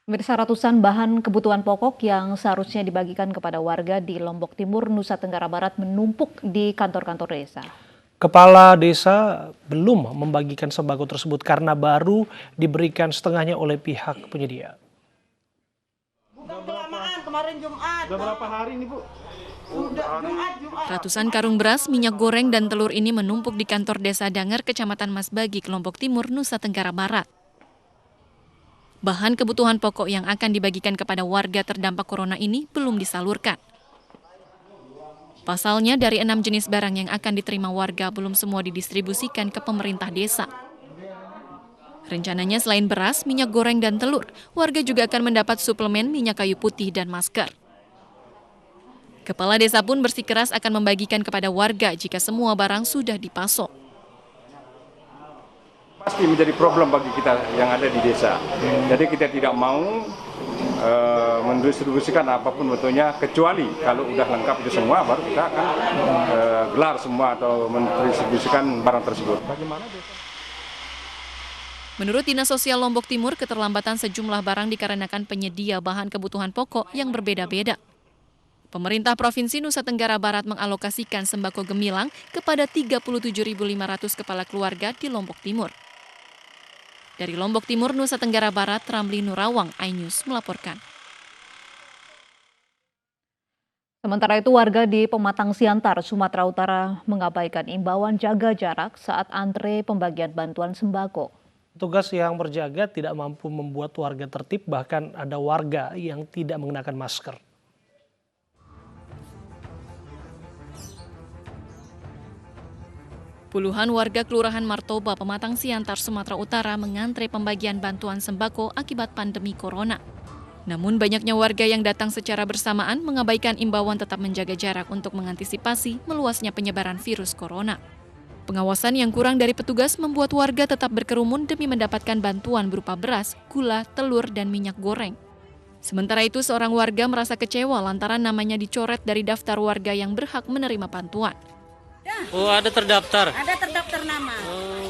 Pemirsa, ratusan bahan kebutuhan pokok yang seharusnya dibagikan kepada warga di Lombok Timur, Nusa Tenggara Barat menumpuk di kantor-kantor desa. Kepala desa belum membagikan sembako tersebut karena baru diberikan setengahnya oleh pihak penyedia. Bukan kelamaan, kemarin Jumat. Udah berapa hari ini, Bu? Udah Jumat. Ratusan karung beras, minyak goreng, dan telur ini menumpuk di kantor desa Danger, Kecamatan Masbagi, Lombok Timur, Nusa Tenggara Barat. Bahan kebutuhan pokok yang akan dibagikan kepada warga terdampak corona ini belum disalurkan. Pasalnya, dari 6 jenis barang yang akan diterima warga belum semua didistribusikan ke pemerintah desa. Rencananya selain beras, minyak goreng, dan telur, warga juga akan mendapat suplemen minyak kayu putih dan masker. Kepala desa pun bersikeras akan membagikan kepada warga jika semua barang sudah dipasok. Pasti menjadi problem bagi kita yang ada di desa. Jadi kita tidak mau mendistribusikan apapun bentuknya, kecuali kalau udah lengkap itu semua, baru kita akan gelar semua atau mendistribusikan barang tersebut. Bagaimana desa? Menurut Dinas Sosial Lombok Timur, keterlambatan sejumlah barang dikarenakan penyedia bahan kebutuhan pokok yang berbeda-beda. Pemerintah Provinsi Nusa Tenggara Barat mengalokasikan sembako gemilang kepada 37.500 kepala keluarga di Lombok Timur. Dari Lombok Timur, Nusa Tenggara Barat, Ramli Nurawang, iNews melaporkan. Sementara itu, warga di Pematang Siantar, Sumatera Utara mengabaikan imbauan jaga jarak saat antre pembagian bantuan sembako. Petugas yang berjaga tidak mampu membuat warga tertib, bahkan ada warga yang tidak mengenakan masker. Puluhan warga Kelurahan Martoba, Pematang Siantar, Sumatera Utara mengantre pembagian bantuan sembako akibat pandemi corona. Namun banyaknya warga yang datang secara bersamaan mengabaikan imbauan tetap menjaga jarak untuk mengantisipasi meluasnya penyebaran virus corona. Pengawasan yang kurang dari petugas membuat warga tetap berkerumun demi mendapatkan bantuan berupa beras, gula, telur, dan minyak goreng. Sementara itu, seorang warga merasa kecewa lantaran namanya dicoret dari daftar warga yang berhak menerima bantuan. Oh, ada terdaftar? Ada terdaftar nama,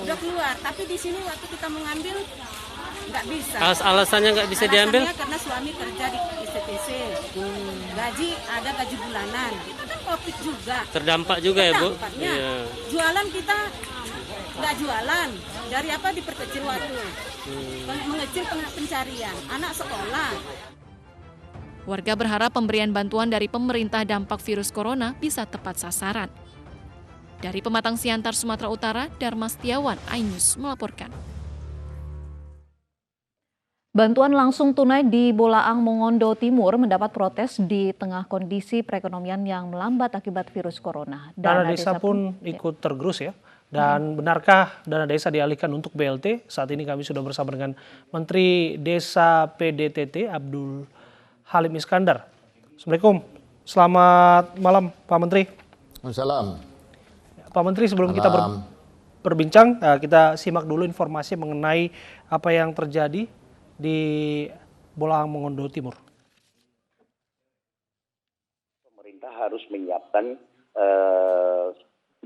udah keluar. Tapi di sini waktu kita mau ngambil nggak bisa. Alasannya nggak bisa diambil? Alasannya karena suami kerja di STPC, gaji ada gaji bulanan. Itu kan COVID juga. Terdampak juga ya, Bu? Iya. Jualan kita nggak jualan. Dari apa diperkecil waktu, mengecil pencarian. Anak sekolah. Warga berharap pemberian bantuan dari pemerintah dampak virus corona bisa tepat sasaran. Dari Pematang Siantar, Sumatera Utara, Dharma Setiawan, iNews melaporkan. Bantuan langsung tunai di Bolaang, Mongondo Timur mendapat protes di tengah kondisi perekonomian yang melambat akibat virus corona. Dana desa pun ikut tergerus ya. Dan benarkah dana desa dialihkan untuk BLT? Saat ini kami sudah bersama dengan Menteri Desa PDTT Abdul Halim Iskandar. Assalamualaikum, selamat malam Pak Menteri. Waalaikumsalam. Pak Menteri, sebelum kita berbincang, kita simak dulu informasi mengenai apa yang terjadi di Bolaang, Mongondo Timur. Pemerintah harus menyiapkan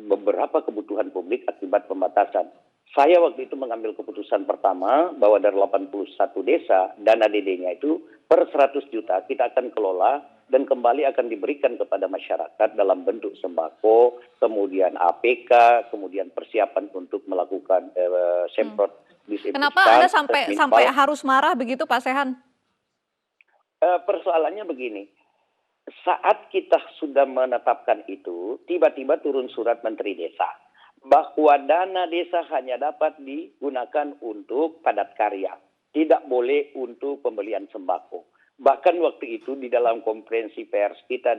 beberapa kebutuhan publik akibat pembatasan. Saya waktu itu mengambil keputusan pertama bahwa dari 81 desa, dana DD-nya itu per 100 juta kita akan kelola dan kembali akan diberikan kepada masyarakat dalam bentuk sembako, kemudian APK, kemudian persiapan untuk melakukan semprot disinfektan. Kenapa Anda sampai harus marah begitu, Pak Sehan? Persoalannya begini, saat kita sudah menetapkan itu, tiba-tiba turun surat Menteri Desa bahwa dana desa hanya dapat digunakan untuk padat karya, tidak boleh untuk pembelian sembako. Bahkan waktu itu di dalam konferensi pers kita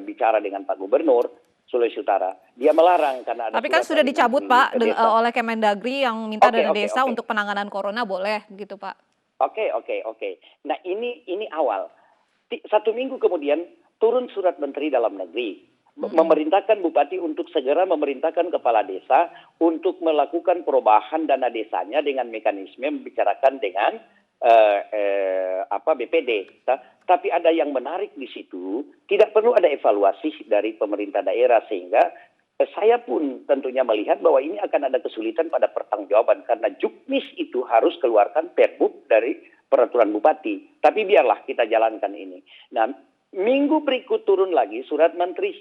bicara dengan Pak Gubernur Sulawesi Utara, dia melarang karena ada. Tapi kan sudah dicabut Pak oleh Kemendagri yang minta dana desa untuk penanganan corona boleh gitu Pak. Oke. Nah ini awal. 1 minggu kemudian turun surat Menteri Dalam Negeri memerintahkan Bupati untuk segera memerintahkan kepala desa untuk melakukan perubahan dana desanya dengan mekanisme membicarakan dengan BPD. Tapi ada yang menarik di situ, tidak perlu ada evaluasi dari pemerintah daerah, sehingga saya pun tentunya melihat bahwa ini akan ada kesulitan pada pertanggungjawaban karena Juknis itu harus keluarkan perbuk dari peraturan bupati. Tapi biarlah kita jalankan ini. Nah, minggu berikut turun lagi surat Menteri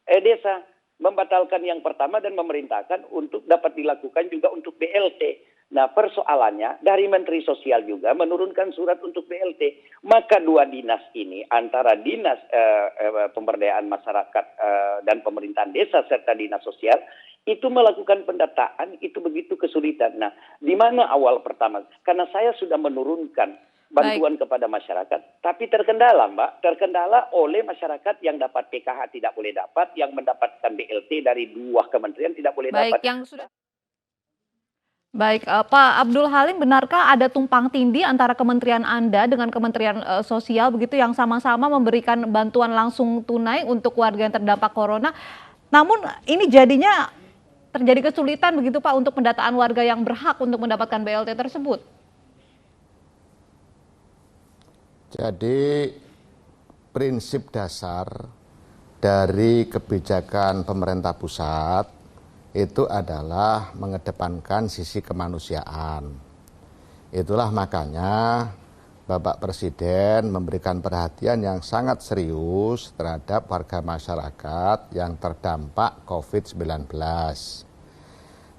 Desa membatalkan yang pertama dan memerintahkan untuk dapat dilakukan juga untuk BLT. Nah, persoalannya dari Menteri Sosial juga menurunkan surat untuk BLT. Maka dua dinas ini antara dinas pemberdayaan masyarakat dan pemerintahan desa serta dinas sosial itu melakukan pendataan itu begitu kesulitan. Nah, di mana awal pertama? Karena saya sudah menurunkan bantuan kepada masyarakat, tapi terkendala, Mbak. Terkendala oleh masyarakat yang dapat PKH tidak boleh dapat, yang mendapatkan BLT dari dua kementerian tidak boleh dapat. Baik, Pak Abdul Halim, benarkah ada tumpang tindih antara kementerian Anda dengan Kementerian Sosial begitu yang sama-sama memberikan bantuan langsung tunai untuk warga yang terdampak corona? Namun ini jadinya terjadi kesulitan begitu Pak untuk pendataan warga yang berhak untuk mendapatkan BLT tersebut. Jadi prinsip dasar dari kebijakan pemerintah pusat itu adalah mengedepankan sisi kemanusiaan. Itulah makanya Bapak Presiden memberikan perhatian yang sangat serius terhadap warga masyarakat yang terdampak COVID-19.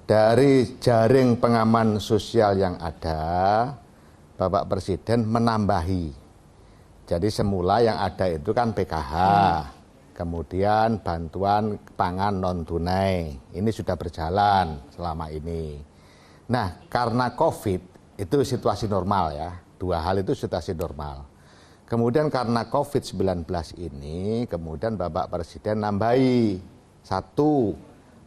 Dari jaring pengaman sosial yang ada, Bapak Presiden menambahi. Jadi semula yang ada itu kan PKH, kemudian bantuan pangan non-tunai. Ini sudah berjalan selama ini. Nah, karena COVID itu situasi normal ya. Dua hal itu situasi normal. Kemudian karena COVID-19 ini, kemudian Bapak Presiden nambahi satu,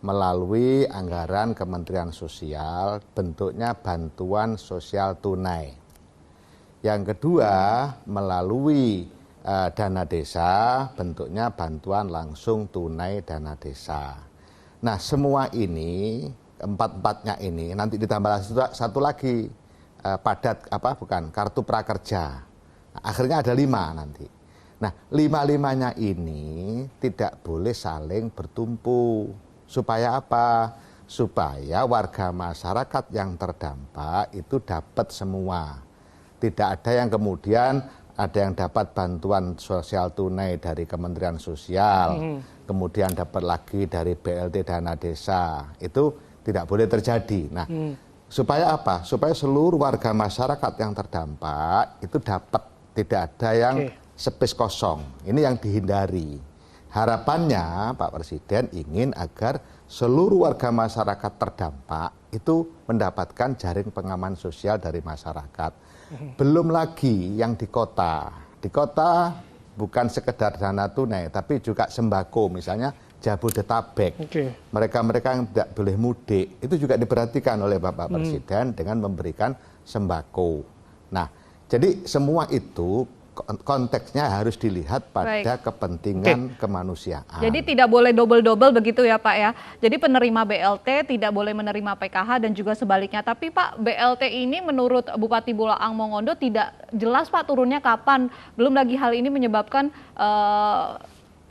melalui anggaran Kementerian Sosial, bentuknya bantuan sosial tunai. Yang kedua, melalui dana desa, bentuknya bantuan langsung tunai dana desa. Nah, semua ini, empat-empatnya ini, nanti ditambah satu lagi, kartu prakerja. Nah, akhirnya ada 5 nanti. Nah, 5-5-nya ini tidak boleh saling bertumpu. Supaya apa? Supaya warga masyarakat yang terdampak itu dapat semua. Tidak ada yang kemudian ada yang dapat bantuan sosial tunai dari Kementerian Sosial, kemudian dapat lagi dari BLT dana desa. Itu tidak boleh terjadi. Nah, supaya apa? Supaya seluruh warga masyarakat yang terdampak itu dapat, tidak ada yang space kosong. Ini yang dihindari. Harapannya Pak Presiden ingin agar seluruh warga masyarakat terdampak itu mendapatkan jaring pengaman sosial dari masyarakat. Belum lagi yang di kota. Di kota bukan sekedar dana tunai, tapi juga sembako, misalnya Jabodetabek. Mereka-mereka yang tidak boleh mudik, itu juga diperhatikan oleh Bapak Presiden dengan memberikan sembako. Nah, jadi semua itu konteksnya harus dilihat pada kepentingan kemanusiaan. Jadi tidak boleh double-double begitu ya Pak ya. Jadi penerima BLT tidak boleh menerima PKH dan juga sebaliknya. Tapi Pak, BLT ini menurut Bupati Bolaang Mongondo tidak jelas Pak turunnya kapan. Belum lagi hal ini menyebabkan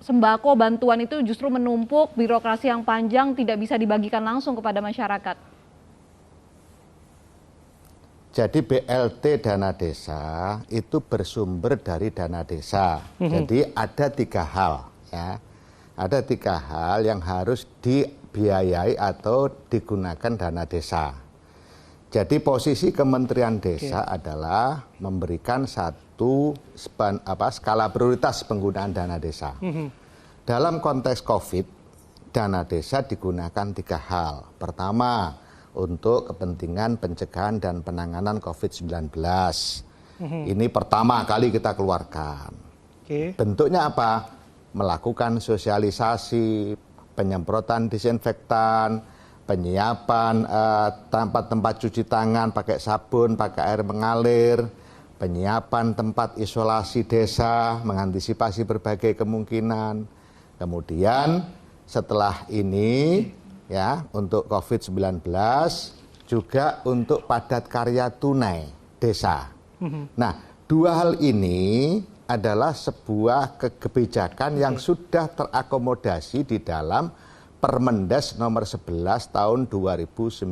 sembako bantuan itu justru menumpuk, birokrasi yang panjang tidak bisa dibagikan langsung kepada masyarakat. Jadi BLT dana desa itu bersumber dari dana desa. Jadi ada 3 hal ya. Ada 3 hal yang harus dibiayai atau digunakan dana desa. Jadi posisi Kementerian Desa adalah memberikan satu skala prioritas penggunaan dana desa. Dalam konteks COVID, dana desa digunakan 3 hal. Pertama, untuk kepentingan pencegahan dan penanganan COVID-19. Ini pertama kali kita keluarkan. Bentuknya apa? Melakukan sosialisasi, penyemprotan disinfektan, penyiapan tempat-tempat cuci tangan pakai sabun, pakai air mengalir, penyiapan tempat isolasi desa, mengantisipasi berbagai kemungkinan. Kemudian setelah ini ya, untuk COVID-19 juga untuk padat karya tunai desa. Nah, 2 hal ini adalah sebuah kebijakan yang sudah terakomodasi di dalam Permendes nomor 11 tahun 2019.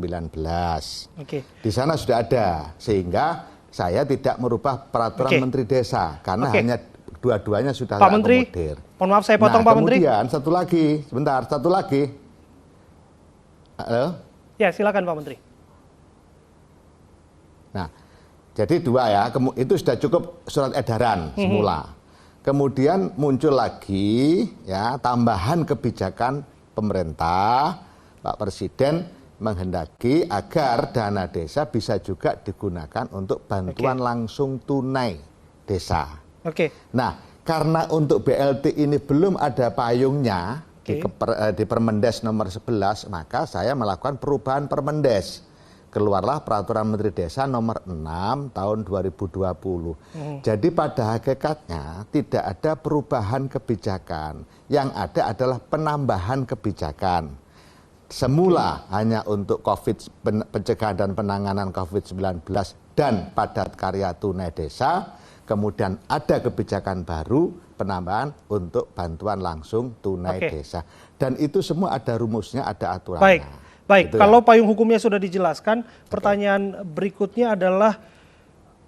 Di sana sudah ada, sehingga saya tidak merubah peraturan Menteri Desa karena hanya dua-duanya sudah Pak Menteri, akomodir. mohon maaf saya potong Pak Menteri. Kemudian satu lagi, sebentar, satu lagi. Halo? Ya, silakan Pak Menteri. Nah, jadi dua ya, itu sudah cukup surat edaran semula. Kemudian muncul lagi ya tambahan kebijakan pemerintah, Pak Presiden menghendaki agar dana desa bisa juga digunakan untuk bantuan langsung tunai desa. Nah, karena untuk BLT ini belum ada payungnya di Permendes nomor 11, maka saya melakukan perubahan Permendes. Keluarlah peraturan Menteri Desa nomor 6 tahun 2020. Jadi pada hakikatnya tidak ada perubahan kebijakan. Yang ada adalah penambahan kebijakan. Semula hanya untuk pencegahan dan penanganan COVID-19 dan padat karya tunai desa. Kemudian ada kebijakan baru penambahan untuk bantuan langsung tunai desa. Dan itu semua ada rumusnya, ada aturannya. Baik, gitu kalau payung hukumnya sudah dijelaskan, pertanyaan berikutnya adalah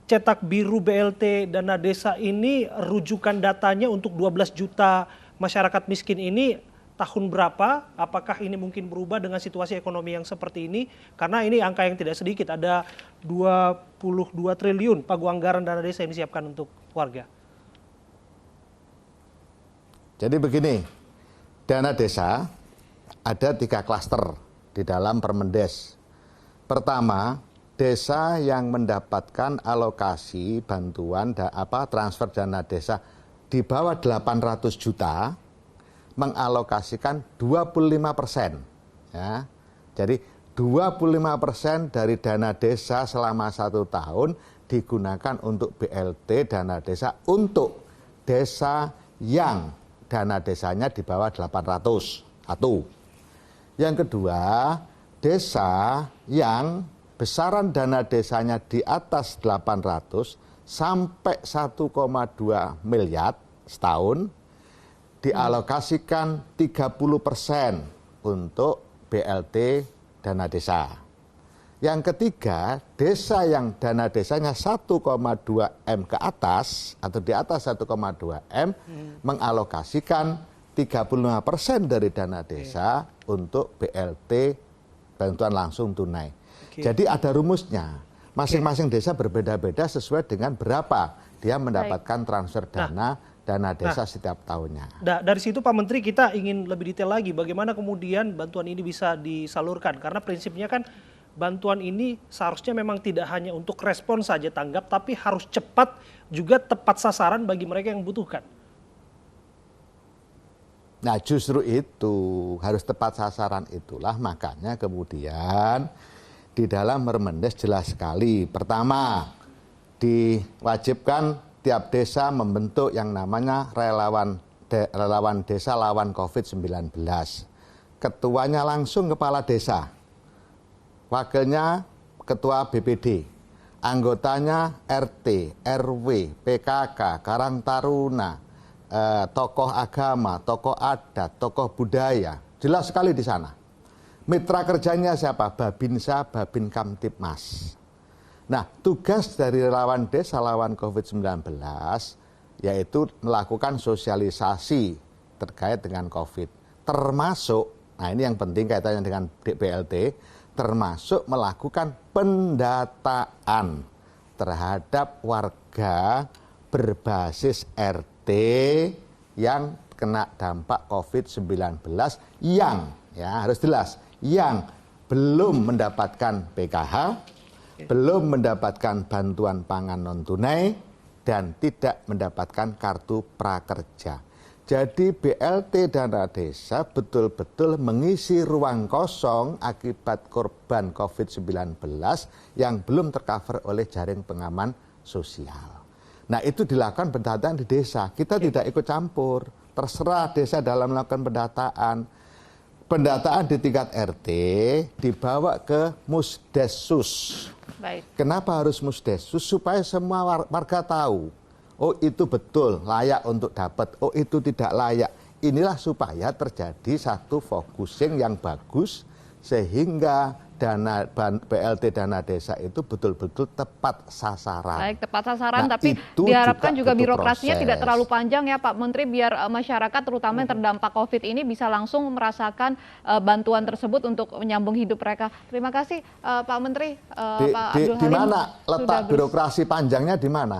cetak biru BLT dana desa ini rujukan datanya untuk 12 juta masyarakat miskin ini tahun berapa? Apakah ini mungkin berubah dengan situasi ekonomi yang seperti ini? Karena ini angka yang tidak sedikit, ada 22 triliun pagu anggaran dana desa yang disiapkan untuk warga. Jadi begini, dana desa ada 3 klaster di dalam Permendes. Pertama, desa yang mendapatkan alokasi bantuan transfer dana desa di bawah 800 juta mengalokasikan 25%. Ya. Jadi 25% dari dana desa selama 1 tahun digunakan untuk BLT dana desa untuk desa yang dana desanya di bawah 800. Satu. Yang kedua, desa yang besaran dana desanya di atas 800 sampai 1,2 miliar setahun dialokasikan 30% untuk BLT dana desa. Yang ketiga, desa yang dana desanya 1,2 M ke atas atau di atas 1,2 M mengalokasikan 35% dari dana desa untuk BLT bantuan langsung tunai. Jadi ada rumusnya. Masing-masing desa berbeda-beda sesuai dengan berapa dia mendapatkan transfer dana desa setiap tahunnya. Dari situ Pak Menteri kita ingin lebih detail lagi bagaimana kemudian bantuan ini bisa disalurkan. Karena prinsipnya kan bantuan ini seharusnya memang tidak hanya untuk respon saja tanggap, tapi harus cepat juga tepat sasaran bagi mereka yang membutuhkan. Nah justru itu harus tepat sasaran itulah makanya kemudian di dalam Permendes jelas sekali. Pertama, diwajibkan tiap desa membentuk yang namanya relawan desa lawan COVID-19. Ketuanya langsung kepala desa, wakilnya ketua BPD, anggotanya RT, RW, PKK, Karang Taruna, tokoh agama, tokoh adat, tokoh budaya, jelas sekali di sana. Mitra kerjanya siapa? Babinsa, Babin Kamtipmas. Nah, tugas dari relawan desa lawan COVID-19 yaitu melakukan sosialisasi terkait dengan COVID. Termasuk, nah ini yang penting kaitannya dengan BLT, termasuk melakukan pendataan terhadap warga berbasis RT yang kena dampak COVID-19 yang, ya harus jelas, yang belum mendapatkan PKH, belum mendapatkan bantuan pangan non-tunai, dan tidak mendapatkan kartu prakerja. Jadi BLT dana desa betul-betul mengisi ruang kosong akibat korban COVID-19 yang belum tercover oleh jaring pengaman sosial. Nah itu dilakukan pendataan di desa, kita tidak ikut campur, terserah desa dalam melakukan pendataan. Pendataan di tingkat RT dibawa ke Musdesus. Baik. Kenapa harus Musdesus? Supaya semua warga tahu, oh itu betul layak untuk dapat, oh itu tidak layak. Inilah supaya terjadi satu focusing yang bagus sehingga dana BLT dana desa itu betul-betul tepat sasaran. Baik, tepat sasaran, Nah, tapi itu diharapkan juga butuh birokrasinya proses. tidak terlalu panjang ya Pak Menteri, biar masyarakat terutama yang terdampak COVID ini bisa langsung merasakan bantuan tersebut untuk menyambung hidup mereka. Terima kasih Pak Menteri, Pak Abdul Di Halim. mana sudah letak birokrasi panjangnya di mana?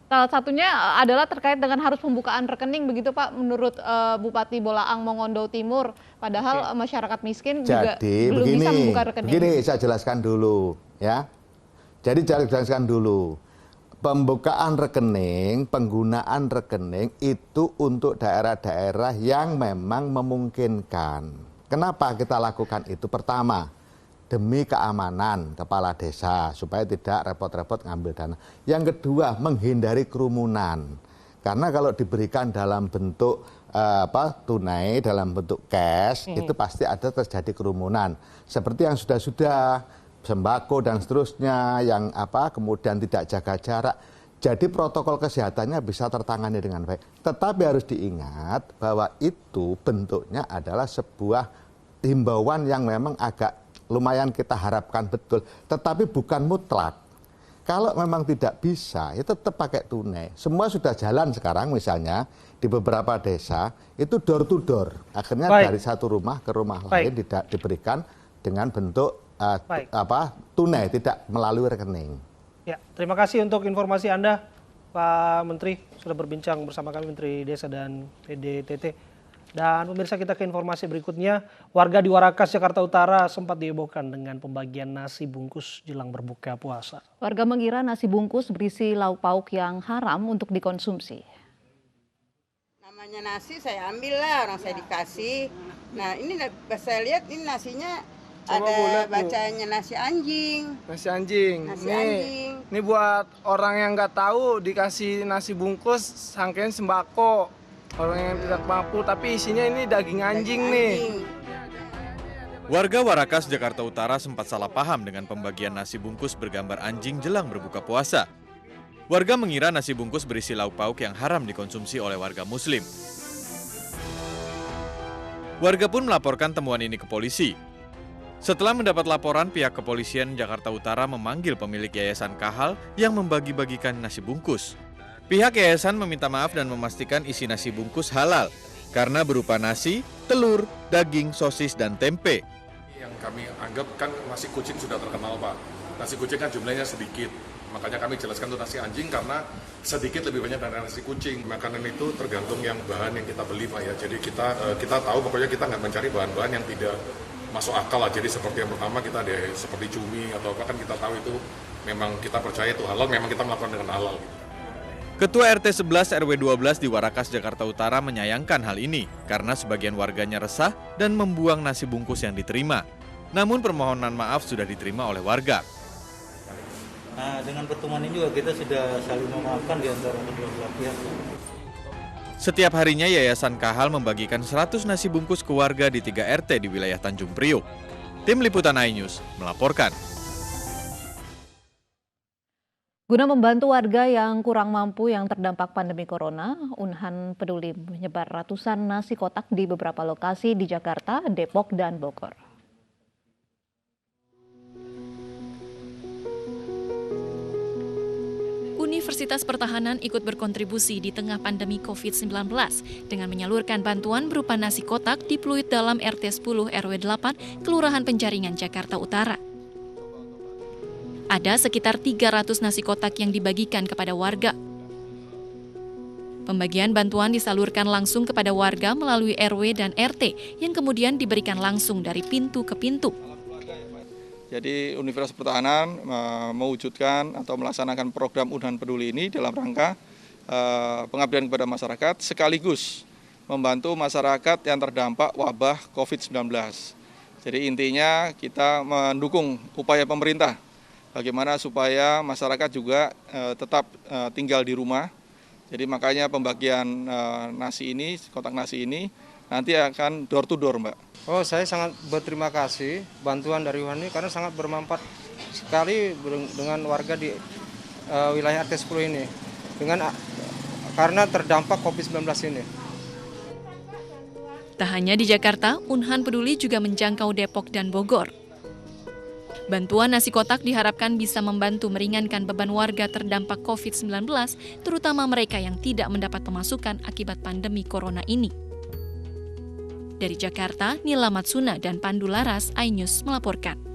Salah satunya adalah terkait dengan harus pembukaan rekening begitu Pak, menurut Bupati Bolaang Mongondo Timur. Padahal masyarakat miskin juga Jadi belum bisa membuka rekening. begini saya jelaskan dulu ya. Jadi saya jelaskan dulu. Pembukaan rekening, penggunaan rekening itu untuk daerah-daerah yang memang memungkinkan. Kenapa kita lakukan itu? Pertama, demi keamanan kepala desa supaya tidak repot-repot ngambil dana. Yang kedua, menghindari kerumunan. Karena kalau diberikan dalam bentuk tunai, dalam bentuk cash, itu pasti ada terjadi kerumunan. Seperti yang sudah-sudah, sembako dan seterusnya, yang kemudian tidak jaga jarak. Jadi protokol kesehatannya bisa tertangani dengan baik. Tetapi harus diingat bahwa itu bentuknya adalah sebuah himbauan yang memang agak lumayan kita harapkan betul, tetapi bukan mutlak. Kalau memang tidak bisa, ya tetap pakai tunai. Semua sudah jalan sekarang, misalnya di beberapa desa itu door to door. Akhirnya dari satu rumah ke rumah lain diberikan dengan bentuk tunai, tidak melalui rekening. Ya, terima kasih untuk informasi Anda, Pak Menteri, sudah berbincang bersama kami, Menteri Desa dan PDTT. Dan pemirsa, kita ke informasi berikutnya. Warga di Warakas, Jakarta Utara sempat dihebohkan dengan pembagian nasi bungkus jelang berbuka puasa. Warga mengira nasi bungkus berisi lauk pauk yang haram untuk dikonsumsi. Namanya nasi saya ambil lah, orang saya dikasih. Nah ini saya lihat ini nasinya ada bacanya nasi anjing. Nasi anjing. Nasi anjing. Ini buat orang yang nggak tahu dikasih nasi bungkus sangkain sembako. Orang yang tidak mampu, tapi isinya ini daging anjing nih. Warga Warakas, Jakarta Utara sempat salah paham dengan pembagian nasi bungkus bergambar anjing jelang berbuka puasa. Warga mengira nasi bungkus berisi lauk pauk yang haram dikonsumsi oleh warga Muslim. Warga pun melaporkan temuan ini ke polisi. Setelah mendapat laporan, pihak kepolisian Jakarta Utara memanggil pemilik Yayasan Kahal yang membagi-bagikan nasi bungkus. Pihak yayasan meminta maaf dan memastikan isi nasi bungkus halal karena berupa nasi, telur, daging, sosis, dan tempe. Yang kami anggap kan nasi kucing sudah terkenal Pak. Nasi kucing kan jumlahnya sedikit. Makanya kami jelaskan itu nasi anjing karena sedikit lebih banyak dari nasi kucing. Makanan itu tergantung yang bahan yang kita beli Pak ya. Jadi kita tahu pokoknya kita nggak mencari bahan-bahan yang tidak masuk akal lah. Jadi seperti yang pertama kita ada seperti cumi atau apa kan kita tahu itu memang kita percaya itu halal, memang kita melakukan dengan halal. Ketua RT 11 RW 12 di Warakas, Jakarta Utara menyayangkan hal ini karena sebagian warganya resah dan membuang nasi bungkus yang diterima. Namun permohonan maaf sudah diterima oleh warga. Nah, dengan pertemuan ini juga kita sudah saling memaafkan di antara kedua belah pihak. Setiap harinya Yayasan Kahal membagikan 100 nasi bungkus ke warga di 3 RT di wilayah Tanjung Priok. Tim Liputan iNews melaporkan. Guna membantu warga yang kurang mampu yang terdampak pandemi corona, Unhan Peduli menyebar ratusan nasi kotak di beberapa lokasi di Jakarta, Depok, dan Bogor. Universitas Pertahanan ikut berkontribusi di tengah pandemi COVID-19 dengan menyalurkan bantuan berupa nasi kotak di Pluit dalam RT 10 RW 8, Kelurahan Penjaringan, Jakarta Utara. Ada sekitar 300 nasi kotak yang dibagikan kepada warga. Pembagian bantuan disalurkan langsung kepada warga melalui RW dan RT yang kemudian diberikan langsung dari pintu ke pintu. Jadi Universitas Pertahanan mewujudkan atau melaksanakan program Unhan Peduli ini dalam rangka pengabdian kepada masyarakat sekaligus membantu masyarakat yang terdampak wabah COVID-19. Jadi intinya kita mendukung upaya pemerintah bagaimana supaya masyarakat juga tetap tinggal di rumah. Jadi makanya pembagian nasi ini, kotak nasi ini nanti akan door to door, Mbak. Oh, saya sangat berterima kasih bantuan dari Unhan ini karena sangat bermanfaat sekali dengan warga di wilayah RT 10 ini karena terdampak COVID-19 ini. Tak hanya di Jakarta, Unhan Peduli juga menjangkau Depok dan Bogor. Bantuan nasi kotak diharapkan bisa membantu meringankan beban warga terdampak COVID-19, terutama mereka yang tidak mendapat pemasukan akibat pandemi corona ini. Dari Jakarta, Nila Matsuna dan Pandu Laras, iNews melaporkan.